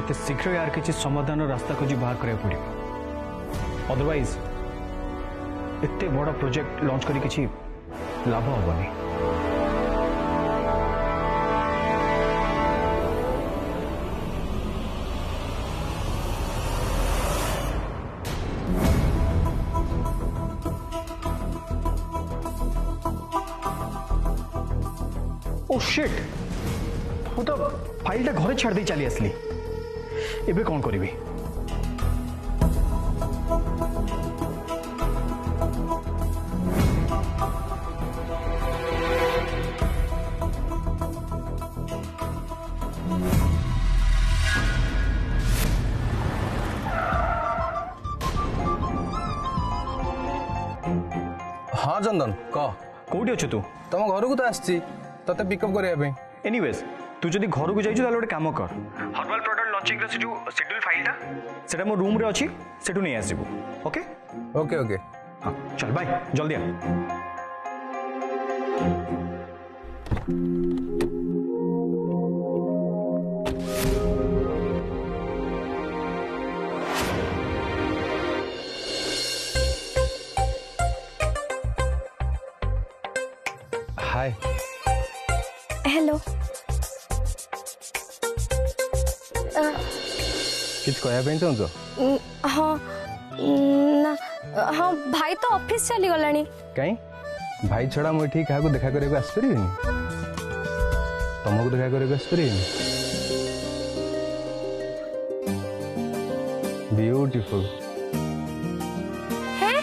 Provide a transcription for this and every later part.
मत शीघ्र यार किसी समाधान रास्ता खोजी बाहर करा पड़ो अदरवाइज एते बड़ा प्रोजेक्ट लॉन्च करी किसी लाभ हेनी। ओ शिट मु तो फाइलटा घरे छाड़ दे चली आसली एबे कौन करी। हाँ चंदन कह कौटी अच्छु तू तुम घर को तो आसती ते पिकअप करने। एनीवेज तू जदि घर को जाइछु ताले गोटे काम कर हर्बाल प्रोडक्ट लॉन्चिंग से जो शेड्यूल फाइलटा सेटा मो रूम रे अछि सेटू नै आसीबो। ओके ओके ओके हाँ चल बाय जल्दी आ। हाय हेलो किछ कहया चाहूँ? हाँ ना हाँ भाई तो ऑफिस चली गलानी। कहीं भाई छड़ा मुझे ठीक क्या देखा करने आसपारे तुमको देखा करने आसपारे ब्यूटीफुल है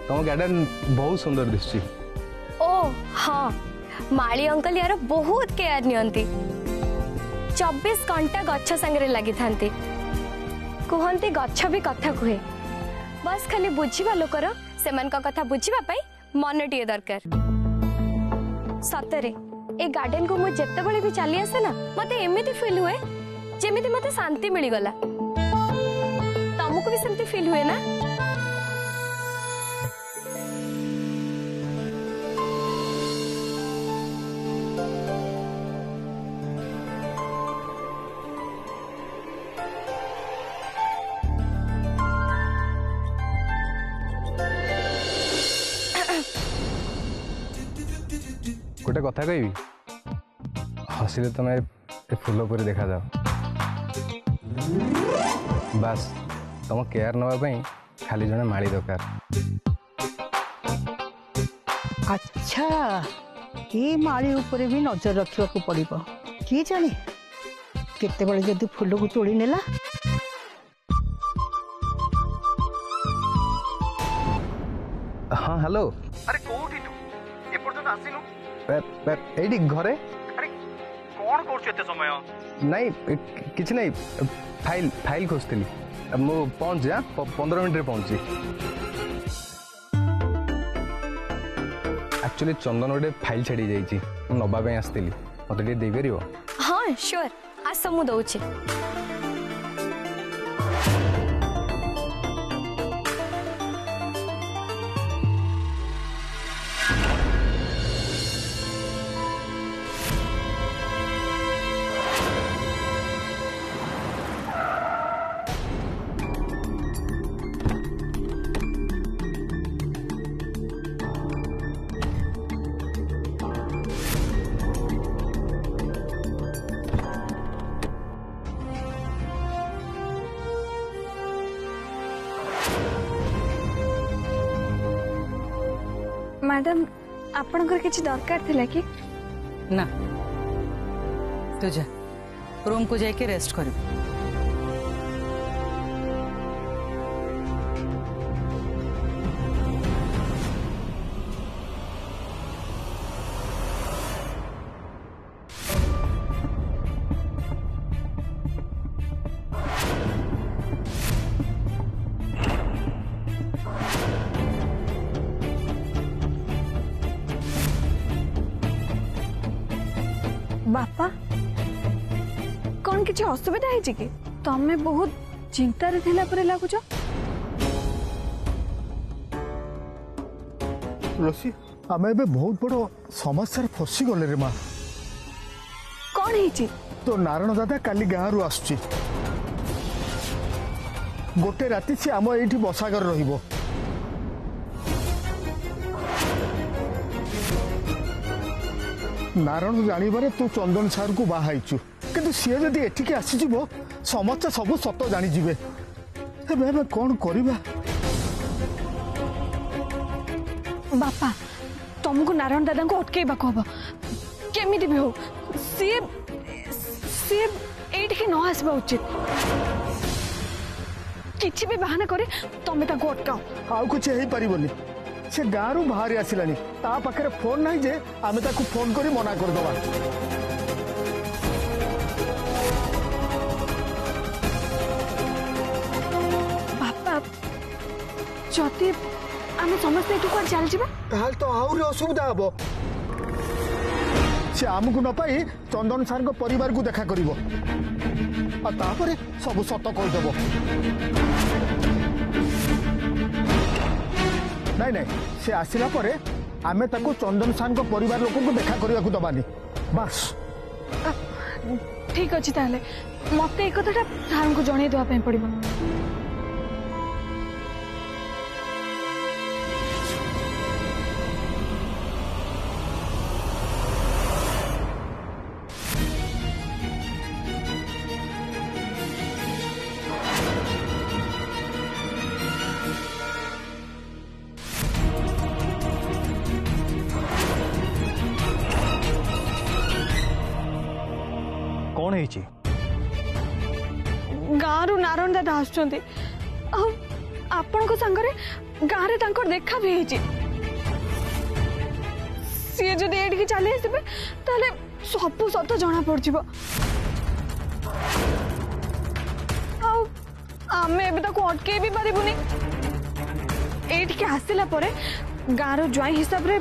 तुम गार्डन बहुत सुंदर दिसची। ओ हाँ माली अंकल यार बहुत केयर नियंती 24 घंटा गच्छ संगे लगी थांती कहते गच्छ भी कथा कहे बस खाली बुझा लोकर से कथा बुझा मन टे दरकार। सतरे ए गार्डन को मुझे जिते भी चली आसे ना मत एमती फिल हुए जमी मत शांति मिलगला। तुमको भी सेमती फिल हुए ना? गोटे कथा कहि हसिले तुम फूल पर देखा जाओ बास तुम केयर नापी खाली जने माली दरकार। अच्छा ये माली उपरे भी नजर रखा पड़ो किए जाने केते जदि फूल को तोड़ी नेला। हाँ हेलो अरे कोठी तू एपर्यंत आसीनु एडी घरे अरे कौन करछु एते समय नहीं किछ नहीं फाइल फाइल खोजती मु पहुंच 15 मिनट रे पहुंची। एक्चुअली चंदन गोटे फाइल छाड़ी जाइए नवा आसती मत दे पार। हाँ श्योर आस मु दौची। मैडम आपनकर किछि दरकार थिला कि ना तू जा रूम को जाके रेस्ट कर। बापा कौन किसी असुविधा है कि तमें बहुत चिंता रे थिला परे लागुछ। तुलसी आम ए बहुत बड़ समस्या फसी गले रे माँ। कौन है तो नारायण दादा काली गाँव रु आसुची गोटे राति सी आम ये बसागर रहिबो। नारायण जानिबारे तू चंदन सार को बाहाइचु किंतु सी जदि एठिके आसीजिबो समस्त सब सत जानी जिवे। एबे एबे कोन करिबा? बापा तुमको नारायण दादा को अटकेबा कहब केमिति भी हो सी सी एठिके न आसबा उचित। किछि भी बहाना करे तमे ताको अटकाओ। आउ कुछ हेई परिबोनी से गाँव बाहरी आसिलानी ता पाखे फोन नहीं जे आमे ताकू फोन करी मना कर दवा। बापा जति आमे समस्त एठु को चल जिबा ताल तो आउरी असुविधा हबो। से आमको न पाई चंदन सार को परिवार को देखा करिवो आ तापरे सब सत कह देबो। नहीं नहीं से आसिला परे आमे ताको चंदन सार को परिवार लोक को देखा करने को दबानी बस। ठीक अच्छी ताले मत एक कथा सार को जन देवाई पड़ो। कौन है गाँव नारायण दादा आसुचंती आपण को संगरे गाँव रे तांकर देखा भी हेची। सी जदि एठी चली आसबे ताले सब सत जना पड़जिबो। आमे एबे ताको अटके भी पारिबुनी। एठी आसिला परे गाँव रो ज्वाई हिसाब रे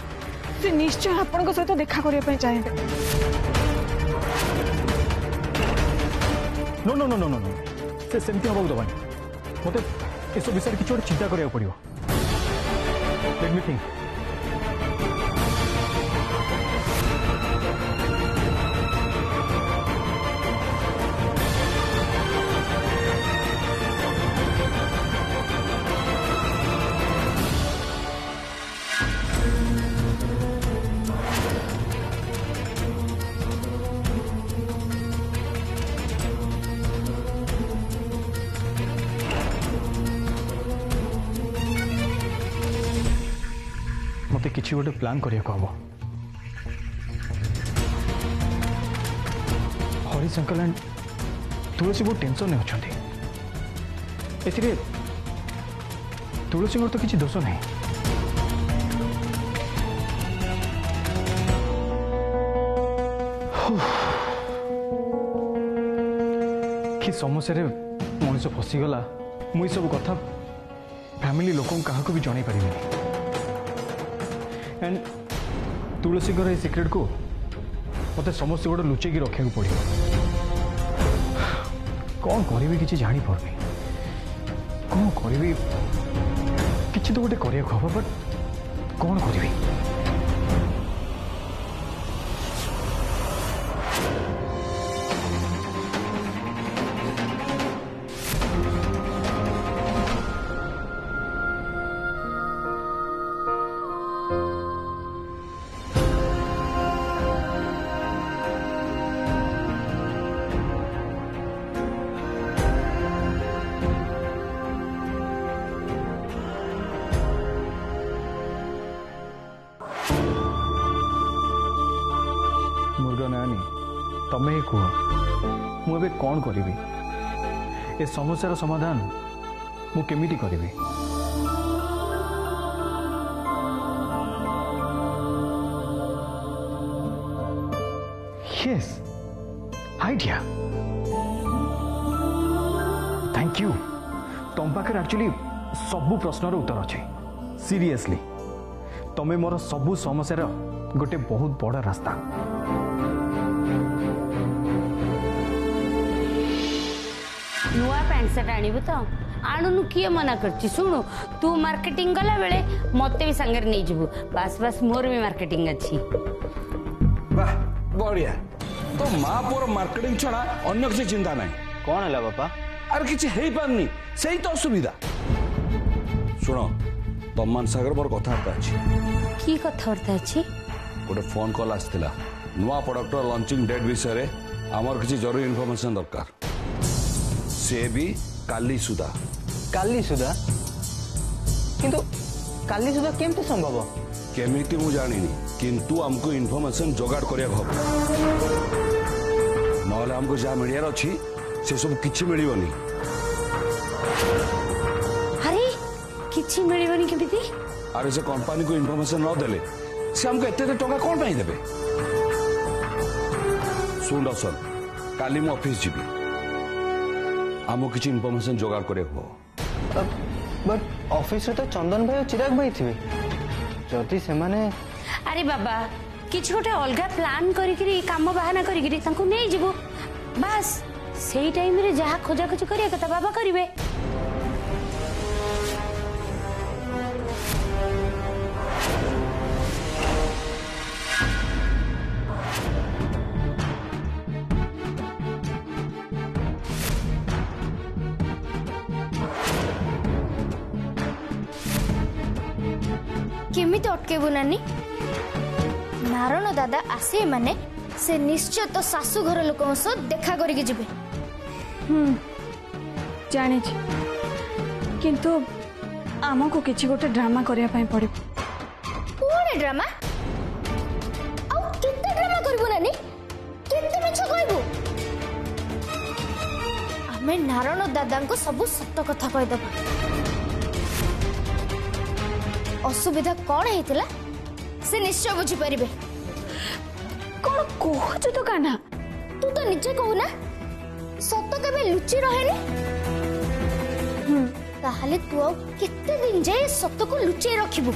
से निश्चय आपण को सहित देखा करिया पई चाहिए। No no no no no no से सेमती हवा दबानी मत इस विषय किसी गोटे चिंता करिया पड़ो। Let me think. मत किसी गोटे प्लान करिया हम। हरिशंकर एंड तुलसी बहुत टेंशन में अच्छा ए तुलसी तो किसी दोष नहीं। कि समस्या मनीष फसीगला मुई सब कथा फैमिली लोक क्या भी जन पारि एंड तुलसी सिक्रेट को मत समस्त गोटे लुचेक रखा पड़ो। कौन करी कि जानी पारनी कौन करी कि तो गोटे कर बट कौन करी। मुर्गनयनी तमे ही कह मुझे कौन करी ए समस्यार समाधान मु केमिटी करी। Yes idea thank you. तुम पाखे एक्चुअली सबू प्रश्नर उत्तर अच्छे। सीरियसली तमें मोर सबू समस्यार गोटे बहुत बड़ा रास्ता। नुआ पैंट सर्ट आणबू तो आणुनु किए मना करछि। सुनु तू मार्केटिंग गला बेले मते भी संगर नहीं जीवु। बस बस मोर भी मार्केटिंग अच्छी। वाह बढ़िया तो माँ पुअर मार्केटिंग छड़ा अन्य किसी चिंता नहीं। कौन है बापा? अरे किसी है पारनी से तो असुविधा। शुण तमान सागर मोर कथबार्ता अच्छी। की कथबार्ता अच्छी? गोटे फोन कॉल आसला नुआ प्रोडक्ट लॉन्चिंग डेट विषय आमर किसी जरूरी इनफॉरमेशन दरकार। से भी काली सुधा। काली सुधा? किंतु काली सुधा केमती संभव? केमिति मु जानिनी किंतु हमको इनफॉरमेशन जोगाड़ करिया हम नहले हमको जहाँ मिलियार अच्छी से सब किछि मिलिबनी। अरे किछि मिलिबनी केमिति? अरे से कंपनी को इनफॉरमेशन न देले से हमको एते टका कोन पई देबे? सुन दर्शन काली मु ऑफिस जीबी हमको किछि इनफॉरमेशन जोगाड़ करिया हो। बट ऑफिस रे तो चंदन भाई और चिराग भाई थिबे जति से माने। अरे बाबा किछ गोटे अलगा प्लान करिकरी काम बहाना करिकरी तांको नै जीवो बस सेही टाइम रे जहा खोजा खोज करिया कथा बाबा करिवे। केमिति अटकेबु नानी? नारायण दादा आसे माने से निश्चय तो सासू घर लोकों सह देखा करिके जिबे। जानी किंतु आमको किछि गोटे ड्रामा करिया पई पड़े। कोन ड्रामा? आउ केते ड्रामा करबो नानी? केते मिछ कहबो? हमें नारायण दादा को सब सत्य कथा कह दबा। असुविधा कौन हेतिला से निश्चय बुझी परिबे। कौन कहछ तो कान्हा? तू तो निजे कहू ना सत्य केबे लुचि रहेनी। ताहले तू आ केते दिन जाए सत्य को लुचि रखिबू? आ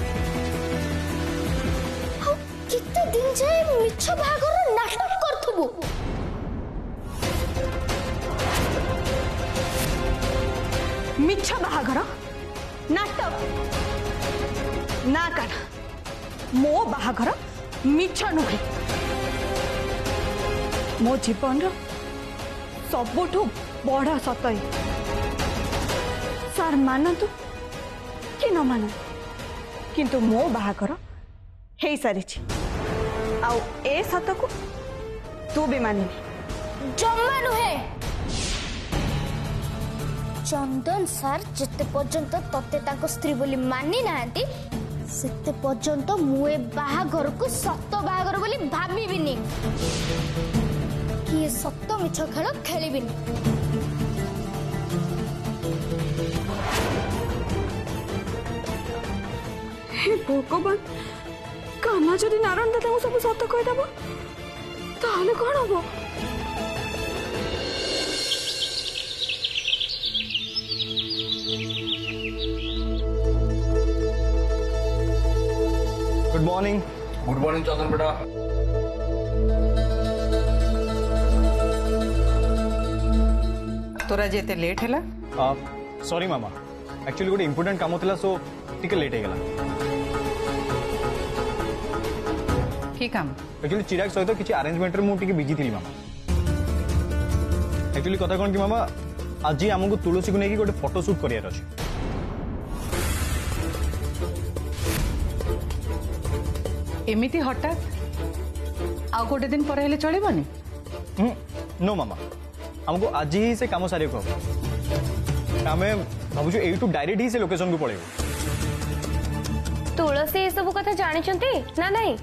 केते दिन जाए मिछ भागर नाटक करथबू? मिछ बाहागर नाटक ना कान्हा मो बाहागर मिछ नुहे। मो जीवन सबुठू बड़ा सतई सार मानतु कि न मान किंतु मो बाहागर हे सारी आउ ए सत को तू भी मानिनी। जम्मा नुहे। चंदन सार जिते पर्यंत तते ताको स्त्री बोली मानी नांती सेते पर्यंत मुए बाहागर को सत्य बाहागर बोली भाबिबिनी कि सत्य मिछ खेल खेलिबिनी। हे भगवान कान्हा जदि नारायण दादा को सब सत्य कह देबो ताहले कोन हबो? Good morning. गुड मॉर्निंग चंदन बेटा। तोरा जेते लेट हैला? सॉरी मामा एक्चुअली गोटे इंपोर्टेंट काम होता सो टिके लेट हो गला। की काम? एक्चुअली चिराग सहित किसी अरेंजमेंट रे मु टिके बिजी थी मामा। एक्चुअली कथा कौन कि मामा आज आमको तुलसी को लेकिन गोटे फोटो शूट करार अच्छे। एमिति हठात आ गोटे दिन पर हेले चलिबनी? नो मामा हमको आज ही से काम सारे को आम भावुँ यू डायरेक्ट ही से लोकेशन को पड़ेगा। तुलसी ये सब कथा जानिछंती ना नहीं?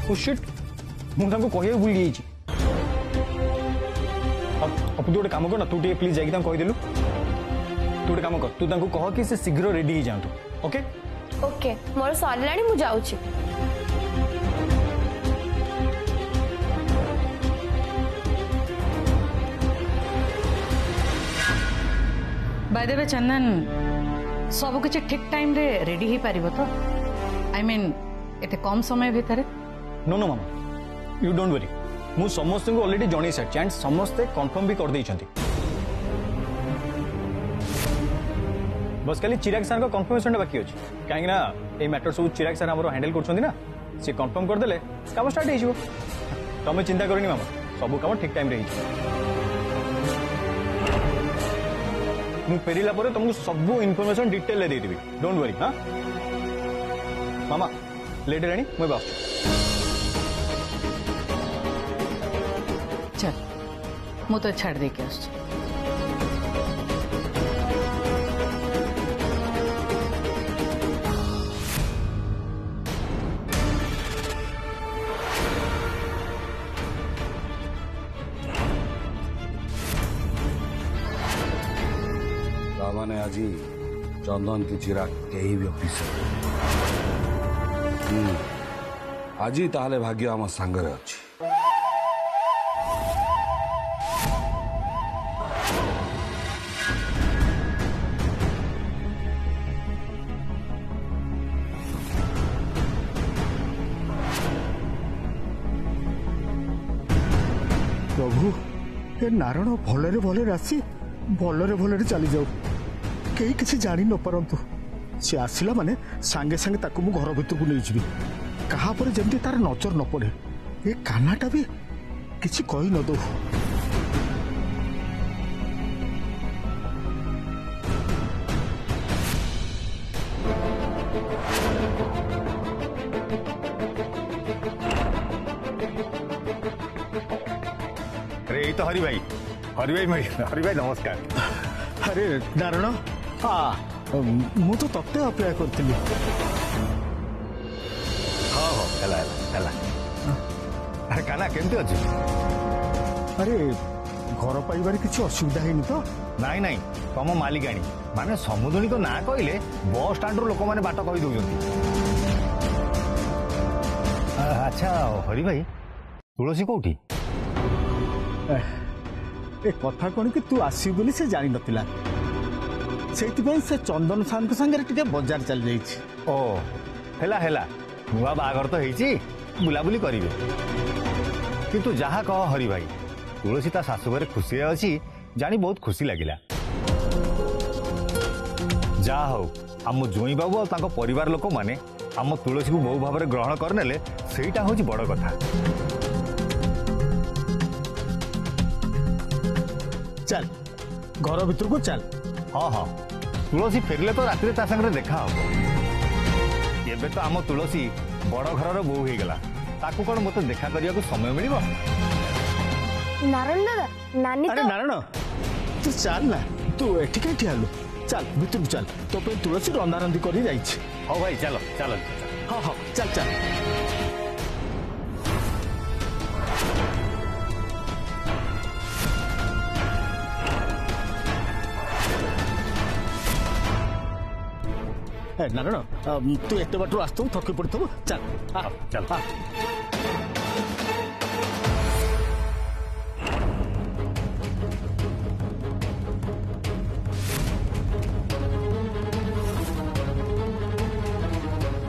ओ शिट मु तांको कहिया भूल गई छी। अब तू गोटे काम कर ना तू टे प्लीज जाके तांको कहि देलु। तू गोटे काम कर तू तांको कह कि से शीघ्र रेडी हो जांतु। ओके ओके मोर सरिलाणी मु जाउची। बाय द वे चंदन सब किछि ठीक टाइम रे रेडी ही पारिबो तो? आई मीन एते कम समय भितर? नो नो मामा यू डोंट वरी मु समस्त को ऑलरेडी जणै सारछि एंड समस्त कंफर्म भी कर देइ छथि। बस खाली चिराग सर का कंफर्मेशन बाकी अछि काहे ना ए मैटर सब चिराग सर हमरो हैंडल करछथि ना से कंफर्म कर देले काम स्टार्ट हे जिवो। तमें चिंता करनी मामा सब काम ठीक टाइम रही मु फेरिला परे तुमको सब इनफॉरमेशन डिटेल ले देदेवी डोंट वरी हाँ मामा लेट राणी मुझे बास चल मु तो छाड़ दे के आस मैंने आज चंदन की चिराग कहीं भी ऑफिस आज ताहले भाग्य आम सांगरे अच्छी प्रभु ए नारायण भलरे भलरे आसी भलरे भलरे चली जाऊ कई किसी जानी न पारंतु से आसिला माने सांगे सांगे ताकू मु घर भीतर को नहीं जीवी कहा पर जमती तार नजर न पड़े ए कानाटा भी किसी कही न दो अरे यही तो हरि भाई नमस्कार। अरे नारायण मु तो तत्ते अपेक्षा करती हाँ अरे काना केमती अच्छी अरे घर पाइबार किसी असुविधा है तो नाई नाई तुम मालिकाणी माने समुद्री तो ना कहले बस स्टाण्ड लोक मैंने बाट कही दौरान। अच्छा हरि भाई तुलसी कौटी ए कथा कौन कि तू आसबु बोली से जानी नथिला से चंदन सार संगे बजार चल जाइए ओ हेला नुआ बागर तो होती बुलाबुली करेंगे किंतु जहाँ कह हरि भाई तुलसी ता शाशु घरे खुशी अच्छी जानी बहुत खुशी लगिला जहा हो आम जोई बाबू और परिवार लोक माने आम तुलसी को बहु भाव में ग्रहण करने सेटा हूँ बड़ कथा। चल घर भीतर को चल। हाँ तुलसी फेरिले तो रात संगे देखा हम एबे तो आम तुलसी बड़ घर बो हो गला ताकू कौन मत देखा करने को समय मिल नारायण दादा नानी अरे तो नारायण तू चल ना तू एठी कहीं ठिया लो चल भीतर को चल तो पे तुलसी रंधा रंधी कर जाइए। हाँ भाई चलो चलो हाँ चल चल नारायण तू एत बाटर आसतु थकी पड़ू चल चल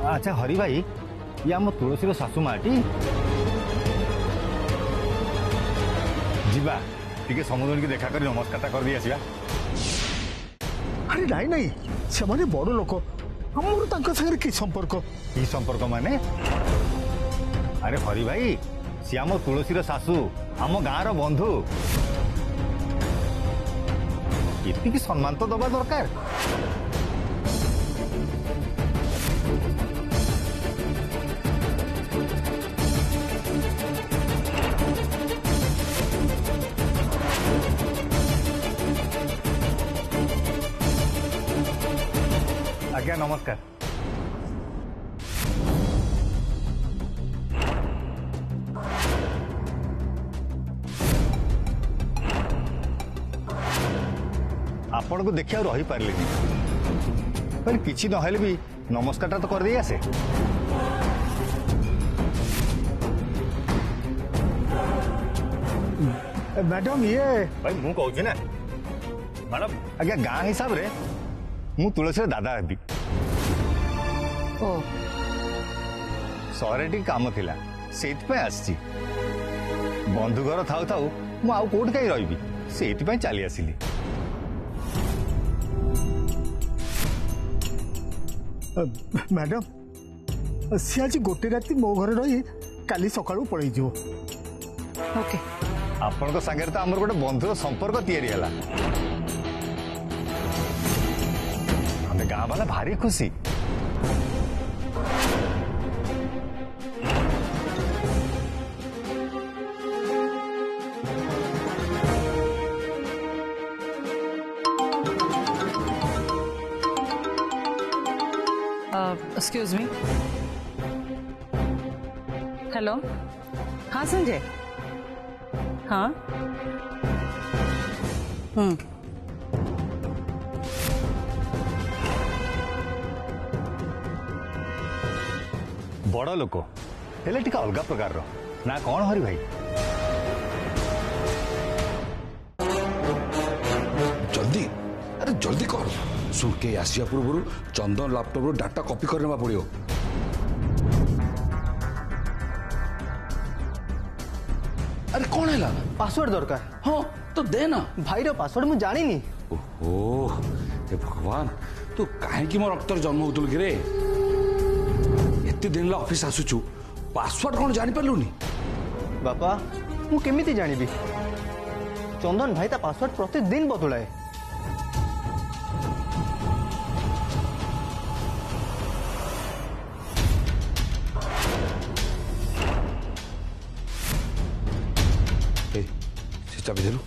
अच्छा हरि भाई ये आम तुलसी शाशु माटी जीवा टिके समुद्र की देखा कर नमस्कार कर दी आसवा। अरे नाई नाई से माने बड़ लोक हमर तांका संगे की संपर्क माने अरे हरि भाई सी आम तुलसी शाशु आम गाँव बंधु ये सम्मान तो दबा दरकार। आज्ञा नमस्कार। आपण को देखिए रही पारे पर किसी ना भी नमस्कार तो कर दे आसे। मैडम ये भाई मु कहूँ ना मैडम आज्ञा गाँ हिसाब रे मु तुलसी दादा हेबी ओ सहरे टी काम थिला सेति आसी बंधु घर थाउ थाउ मु आउ कोठ कहीं रही से चली आसिली। मैडम सी आज गोटे राति मो घर रही काली सकाळू पळै जो ओके ଆପଣଙ୍କ ସାଙ୍ଗରେ ତ ଆମର ଗୋଟେ ବନ୍ଧୁର ସମ୍ପର୍କ ତିଆରି ହେଲା। ଆମେ ଗାଁ ବାଲା ଭାରି ଖୁସି। एक्सक्यूज मी हेलो हाँ संजय हाँ ବଡ଼ ଲୋକ ହେଲେ ଟିକେ ଅଲଗା ପ୍ରକାରର ନା କଣ ହରି ଭାଇ? जल्दी अरे जल्दी कर सुन के आसिया पूर्व चंदन लैपटॉप डाटा कॉपी करने पड़ो। अरे कौन है पासवर्ड दरकार। हाँ तो दे ना भाई पासवर्ड मुझे जानी नहीं। ओहो हे भगवान तू कहीं मो रक्त जन्म होतुल कि रे एते दिन ला ऑफिस आसुचु पासवर्ड कौन जानी पारलुनी? बापा मु केमिति जानिबी? चंदन भाई ता पासवर्ड प्रतिदिन बदलाए। चाबी देलु